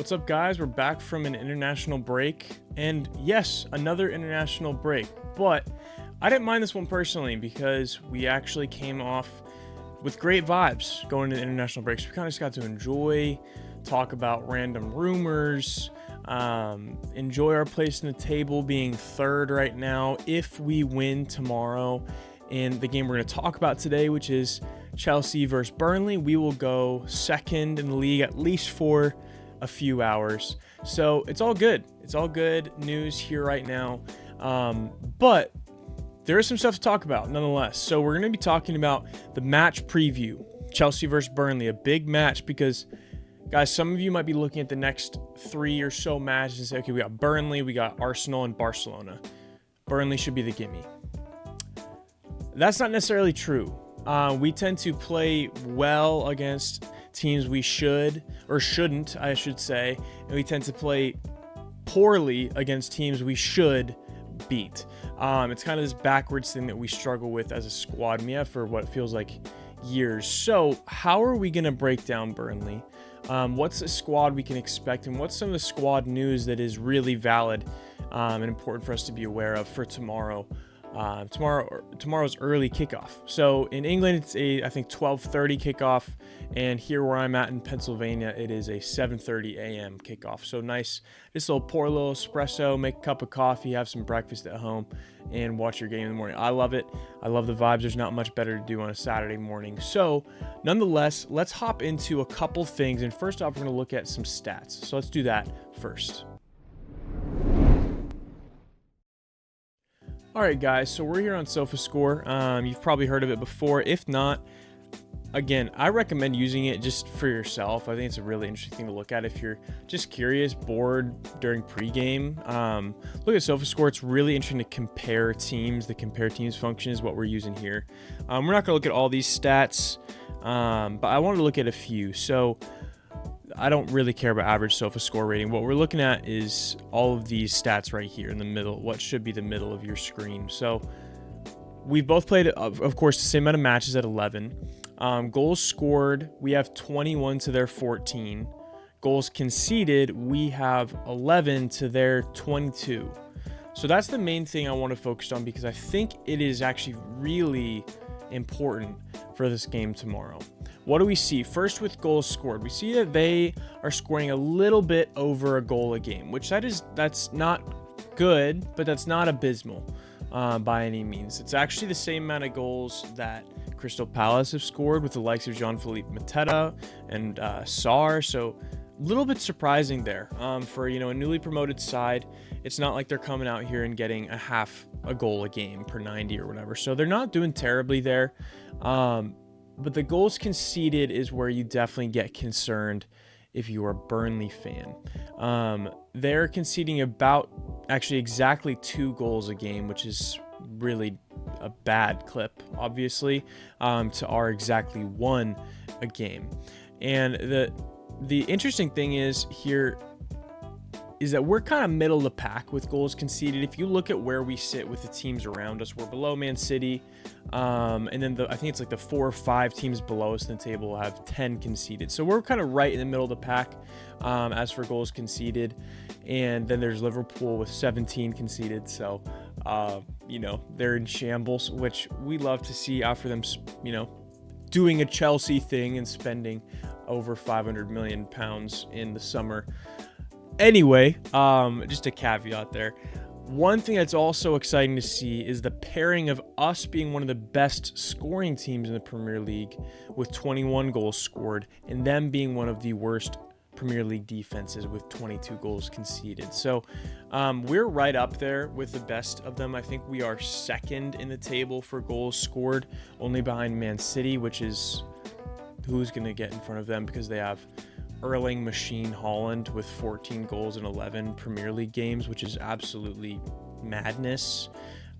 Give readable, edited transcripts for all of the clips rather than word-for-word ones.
What's up, guys? We're back from an international break, and yes, another international break, but I didn't mind this one personally because we actually came off with great vibes going to the international breaks. We kind of just got to enjoy, talk about random rumors, enjoy our place in the table being third right now. If we win tomorrow in the game we're going to talk about today, which is Chelsea versus Burnley, we will go second in the league at least for a few hours. So it's all good. It's all good news here right now. But there is some stuff to talk about nonetheless. So we're going to be talking about the match preview, Chelsea versus Burnley, a big match because, guys, some of you might be looking at the next 3 or so matches and say, okay, we got Burnley, we got Arsenal and Barcelona. Burnley should be the gimme. That's not necessarily true. We tend to play well against teams we should or shouldn't, I should say, and we tend to play poorly against teams we should beat. It's kind of this backwards thing that we struggle with as a squad, for what feels like years. So how are we going to break down Burnley? What's the squad we can expect, and what's some of the squad news that is really valid and important for us to be aware of for tomorrow? Tomorrow's early kickoff. So in England, it's I think 12:30 kickoff, and here where I'm at in Pennsylvania, it is a 7:30 a.m. kickoff. So nice, just pour a little espresso, make a cup of coffee, have some breakfast at home, and watch your game in the morning. I love it. I love the vibes. There's not much better to do on a Saturday morning. So nonetheless, let's hop into a couple things. And first off, we're going to look at some stats. So let's do that first. All right, guys, so we're here on SofaScore. You've probably heard of it before. If not, again, I recommend using it just for yourself. I think it's a really interesting thing to look at if you're just curious, bored during pregame. Look at SofaScore. It's really interesting to compare teams. The compare teams function is what we're using here. We're not going to look at all these stats, but I wanted to look at a few. So I don't really care about average SofaScore rating. What we're looking at is all of these stats right here in the middle, what should be the middle of your screen. So we've both played, of course, the same amount of matches at 11. Goals scored, we have 21 to their 14. Goals conceded, we have 11 to their 22. So that's the main thing I want to focus on because I think it is actually really important for this game tomorrow. What do we see? First, with goals scored, we see that they are scoring a little bit over a goal a game, which that's not good, but that's not abysmal by any means. It's actually the same amount of goals that Crystal Palace have scored with the likes of Jean-Philippe Mateta and Sarr. So a little bit surprising there for a newly promoted side. It's not like they're coming out here and getting a goal a game per 90 or whatever. So they're not doing terribly there. But the goals conceded is where you definitely get concerned if you are a Burnley fan. They're conceding exactly 2 goals a game, which is really a bad clip, obviously, to our exactly 1 a game. And the interesting thing is that we're kind of middle of the pack with goals conceded. If you look at where we sit with the teams around us, we're below Man City. And then I think it's like the 4 or 5 teams below us in the table have 10 conceded. So we're kind of right in the middle of the pack as for goals conceded. And then there's Liverpool with 17 conceded. So, they're in shambles, which we love to see after them, doing a Chelsea thing and spending over £500 million in the summer. Anyway, just a caveat there. One thing that's also exciting to see is the pairing of us being one of the best scoring teams in the Premier League with 21 goals scored and them being one of the worst Premier League defenses with 22 goals conceded. So we're right up there with the best of them. I think we are second in the table for goals scored, only behind Man City, which is who's going to get in front of them because they have Erling Machine Haaland with 14 goals in 11 Premier League games, which is absolutely madness.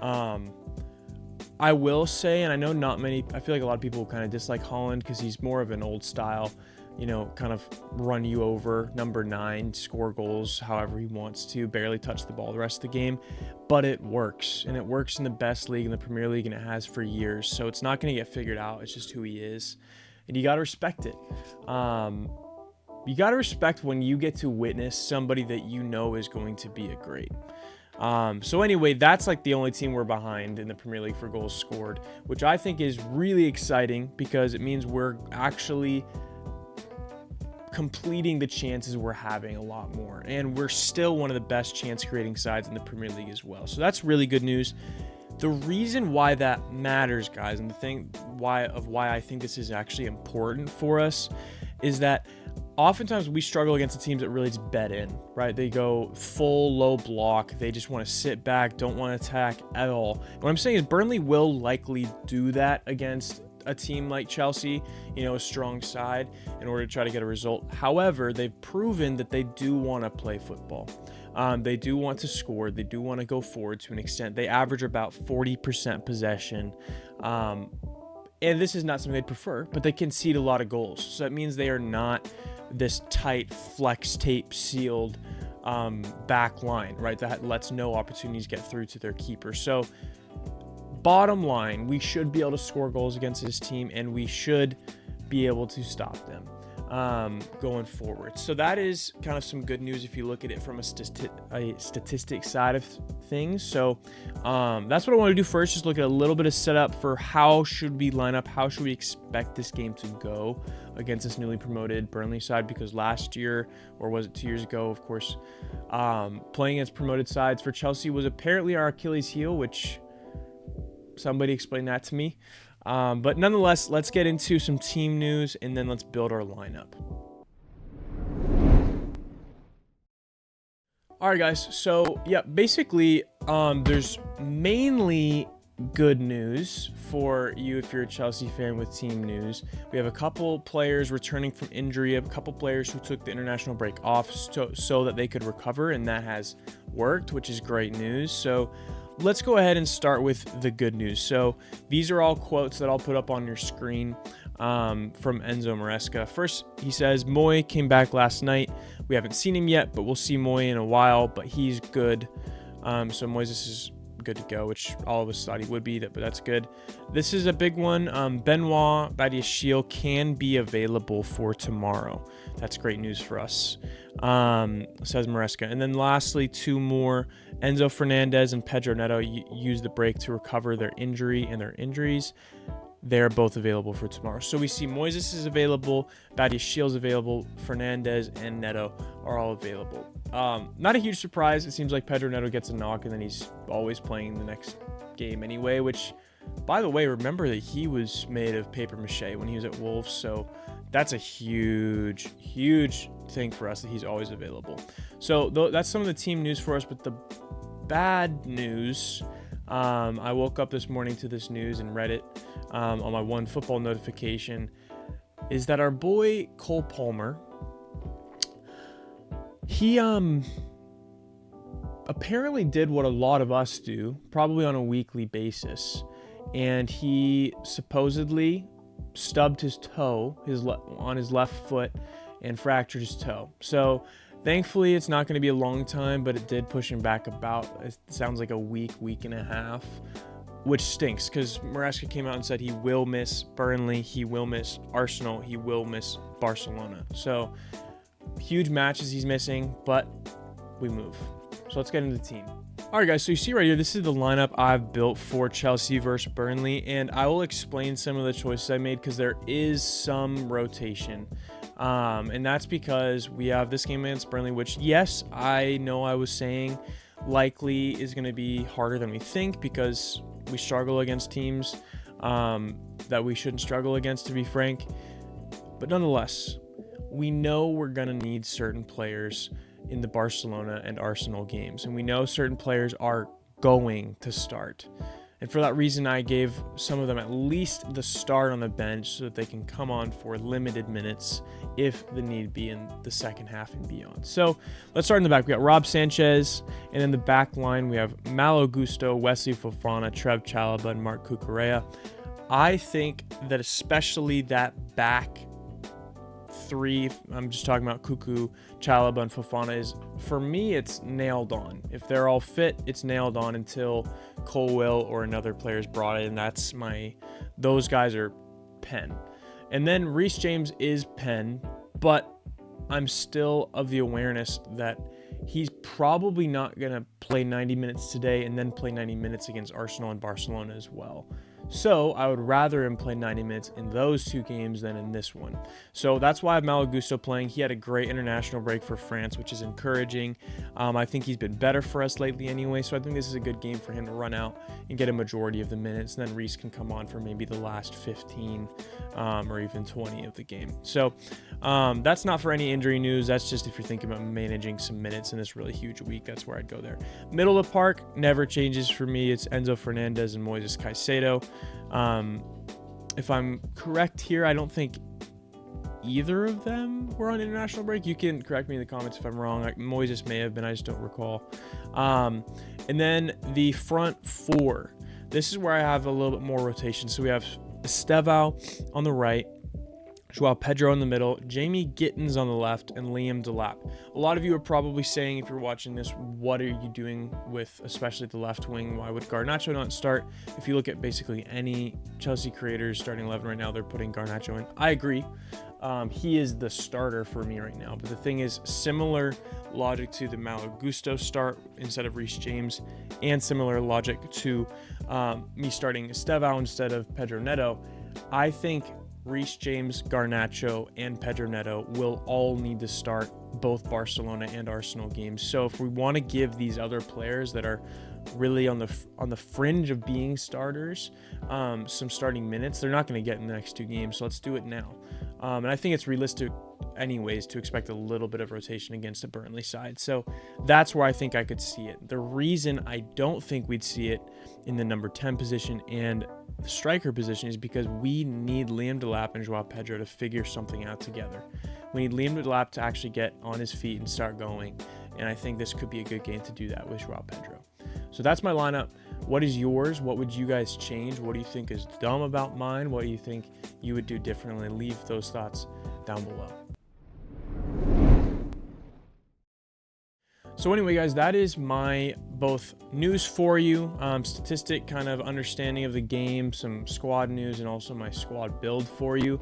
I will say, and I know I feel like a lot of people kind of dislike Haaland because he's more of an old style, kind of run you over, number 9, score goals however he wants to, barely touch the ball the rest of the game. But it works, and it works in the best league in the Premier League, and it has for years. So it's not going to get figured out. It's just who he is, and you got to respect it. you got to respect when you get to witness somebody that you know is going to be a great. So anyway, that's like the only team we're behind in the Premier League for goals scored, which I think is really exciting because it means we're actually completing the chances we're having a lot more. And we're still one of the best chance creating sides in the Premier League as well. So that's really good news. The reason why that matters, guys, and the thing why I think this is actually important for us is that oftentimes we struggle against the teams that really just bet in, right? They go full low block. They just want to sit back, don't want to attack at all. What I'm saying is Burnley will likely do that against a team like Chelsea, a strong side, in order to try to get a result. However, they've proven that they do want to play football. They do want to score. They do want to go forward to an extent. They average about 40% possession. And this is not something they'd prefer, but they concede a lot of goals. So that means they are not this tight flex tape sealed back line, right? That lets no opportunities get through to their keeper. So bottom line, we should be able to score goals against this team, and we should be able to stop them going forward. So that is kind of some good news if you look at it from a statistic side of things. So that's what I want to do first, just look at a little bit of setup for how should we line up, how should we expect this game to go against this newly promoted Burnley side, because last year, or was it 2 years ago, of course, playing against promoted sides for Chelsea was apparently our Achilles heel, which somebody explained that to me. But nonetheless, let's get into some team news and then let's build our lineup. All right, guys. So yeah, basically, there's mainly good news for you if you're a Chelsea fan with team news. We have a couple players returning from injury, a couple players who took the international break off so that they could recover, and that has worked, which is great news. So let's go ahead and start with the good news. So these are all quotes that I'll put up on your screen from Enzo Maresca. First, he says, Moy came back last night. We haven't seen him yet, but we'll see Moy in a while, but he's good. So Moises is good to go, which all of us thought he would be, but that's good. This is a big one. Benoit Badiashile can be available for tomorrow. That's great news for us, says Maresca. And then lastly, two more. Enzo Fernandez and Pedro Neto use the break to recover their injury and their injuries. They're both available for tomorrow. So we see Moises is available, Badiashile is available, Fernandez and Neto are all available. Not a huge surprise. It seems like Pedro Neto gets a knock and then he's always playing the next game anyway, which, by the way, remember that he was made of paper mache when he was at Wolves. So that's a huge, huge thing for us that he's always available. So that's some of the team news for us. But the bad news, I woke up this morning to this news and read it on my OneFootball notification, is that our boy Cole Palmer, he apparently did what a lot of us do, probably on a weekly basis, and he supposedly stubbed his toe on his left foot and fractured his toe. So thankfully it's not going to be a long time, but it did push him back about, it sounds like a week and a half, which stinks because Maresca came out and said he will miss Burnley, he will miss Arsenal, he will miss Barcelona. So huge matches he's missing, but we move. So let's get into the team. All right, guys, so you see right here, this is the lineup I've built for Chelsea versus Burnley, and I will explain some of the choices I made because there is some rotation. And that's because we have this game against Burnley, which, yes, I know I was saying likely is going to be harder than we think because we struggle against teams that we shouldn't struggle against, to be frank. But nonetheless, we know we're going to need certain players in the Barcelona and Arsenal games, and we know certain players are going to start. And for that reason, I gave some of them at least the start on the bench so that they can come on for limited minutes if the need be in the second half and beyond. So let's start in the back. We got Rob Sanchez, and in the back line, we have Malo Gusto, Wesley Fofana, Trev Chalobah, and Marc Cucurella. I think that especially that back three, I'm just talking about Cuckoo, Chalobah, and Fofana, is, for me, it's nailed on. If they're all fit, it's nailed on until Colwill or another player's brought in. Those guys are pen. And then Reece James is pen, but I'm still of the awareness that he's probably not going to play 90 minutes today and then play 90 minutes against Arsenal and Barcelona as well. So I would rather him play 90 minutes in those two games than in this one. So that's why I have Malo Gusto playing. He had a great international break for France, which is encouraging. I think he's been better for us lately anyway, so I think this is a good game for him to run out and get a majority of the minutes. And then Reece can come on for maybe the last 15 or even 20 of the game. So that's not for any injury news. That's just if you're thinking about managing some minutes in this really huge week, that's where I'd go there. Middle of the park never changes for me. It's Enzo Fernandez and Moises Caicedo. If I'm correct here, I don't think either of them were on international break. You can correct me in the comments if I'm wrong. Moises may have been, I just don't recall. And then the front four. This is where I have a little bit more rotation. So we have Estevao on the right, Joao Pedro in the middle, Jamie Gittins on the left, and Liam Delap. A lot of you are probably saying, if you're watching this, what are you doing with especially the left wing? Why would Garnacho not start? If you look at basically any Chelsea creators starting 11 right now, they're putting Garnacho in. I agree. He is the starter for me right now. But the thing is, similar logic to the Malo Gusto start instead of Reece James, and similar logic to me starting Estevao instead of Pedro Neto. I think Reece James, Garnacho, and Pedro Neto will all need to start both Barcelona and Arsenal games. So if we want to give these other players that are really on the fringe of being starters some starting minutes, they're not going to get in the next two games. So let's do it now. And I think it's realistic anyways to expect a little bit of rotation against the Burnley side. So that's where I think I could see it. The reason I don't think we'd see it in the number 10 position and the striker position is because we need Liam Delap and Joao Pedro to figure something out together. We need Liam Delap to actually get on his feet and start going. And I think this could be a good game to do that with Joao Pedro. So that's my lineup. What is yours? What would you guys change? What do you think is dumb about mine? What do you think you would do differently? Leave those thoughts down below. So anyway, guys, that is my both news for you, statistic kind of understanding of the game, some squad news, and also my squad build for you.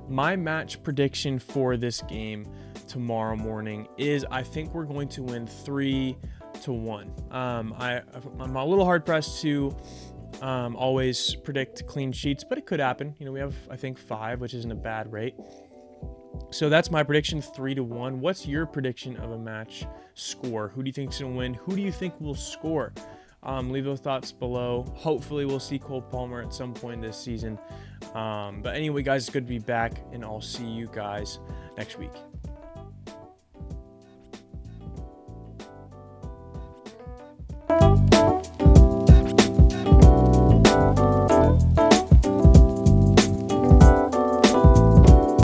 My match prediction for this game tomorrow morning is I think we're going to win 3-1. I'm a little hard pressed to always predict clean sheets, but it could happen. You know, we have, I think, 5, which isn't a bad rate. So that's my prediction, 3-1. What's your prediction of a match score? Who do you think's going to win? Who do you think will score? Leave those thoughts below. Hopefully we'll see Cole Palmer at some point this season. But anyway, guys, it's good to be back, and I'll see you guys next week.